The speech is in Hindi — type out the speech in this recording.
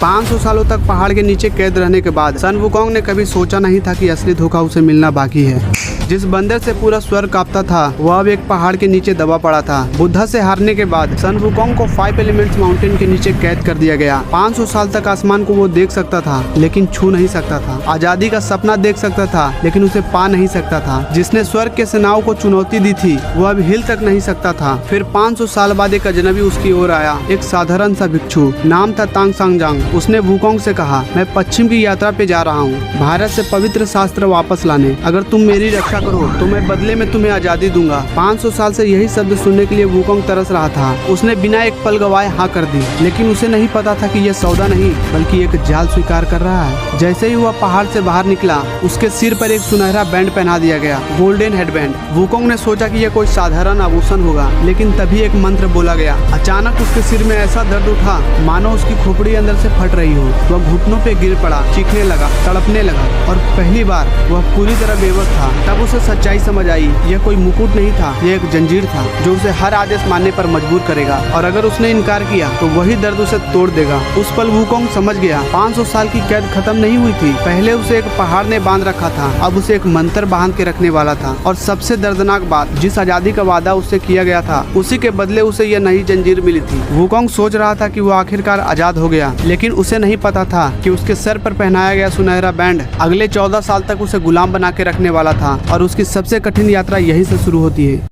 500 सालों तक पहाड़ के नीचे कैद रहने के बाद सन वुकोंग ने कभी सोचा नहीं था कि असली धोखा उसे मिलना बाकी है। जिस बंदर से पूरा स्वर्ग कांपता था वह अब एक पहाड़ के नीचे दबा पड़ा था। बुद्धा से हारने के बाद सन वुकोंग को 5 एलिमेंट्स माउंटेन के नीचे कैद कर दिया गया। 500 साल तक आसमान को वो देख सकता था लेकिन छू नहीं सकता था। आजादी का सपना देख सकता था लेकिन उसे पा नहीं सकता था। जिसने स्वर्ग के सेनाओं को चुनौती दी थी वो अब हिल तक नहीं सकता था। फिर 500 साल बाद एक अजनबी उसकी ओर आया, एक साधारण सा भिक्षु, नाम था तांग सांगजांग। उसने वुकोंग से कहा, मैं पश्चिम की यात्रा पे जा रहा हूँ, भारत से पवित्र शास्त्र वापस लाने। अगर तुम मेरी रक्षा करो तो मैं बदले में तुम्हें आजादी दूंगा। 500 साल से यही शब्द सुनने के लिए वुकोंग तरस रहा था। उसने बिना एक पल गवाए हाँ कर दी, लेकिन उसे नहीं पता था कि यह सौदा नहीं बल्कि एक जाल स्वीकार कर रहा है। जैसे ही वह पहाड़ से बाहर निकला उसके सिर पर एक सुनहरा बैंड पहना दिया गया, गोल्डन हेडबैंड। वुकोंग ने सोचा कि यह कोई साधारण आभूषण होगा, लेकिन तभी एक मंत्र बोला गया। अचानक उसके सिर में ऐसा दर्द उठा मानो उसकी खोपड़ी अंदर से फट रही हो। वह घुटनों पे गिर पड़ा, चीखने लगा, तड़पने लगा और पहली बार वह पूरी तरह बेबस था। तब उसे सच्चाई समझ आई, यह कोई मुकुट नहीं था, यह एक जंजीर था जो उसे हर आदेश मानने पर मजबूर करेगा और अगर उसने इनकार किया तो वही दर्द उसे तोड़ देगा। उस पल वुकोंग समझ गया 500 साल की कैद खत्म नहीं हुई थी। पहले उसे एक पहाड़ ने बांध रखा था, अब उसे एक मंत्र बांध के रखने वाला था। और सबसे दर्दनाक बात, जिस आजादी का वादा उससे किया गया था उसी के बदले उसे यह नई जंजीर मिली थी। वुकोंग सोच रहा था कि वो आखिरकार आजाद हो गया, लेकिन उसे नहीं पता था कि उसके सर पर पहनाया गया सुनहरा बैंड अगले 14 साल तक उसे गुलाम बना के रखने वाला था और उसकी सबसे कठिन यात्रा यहीं से शुरू होती है।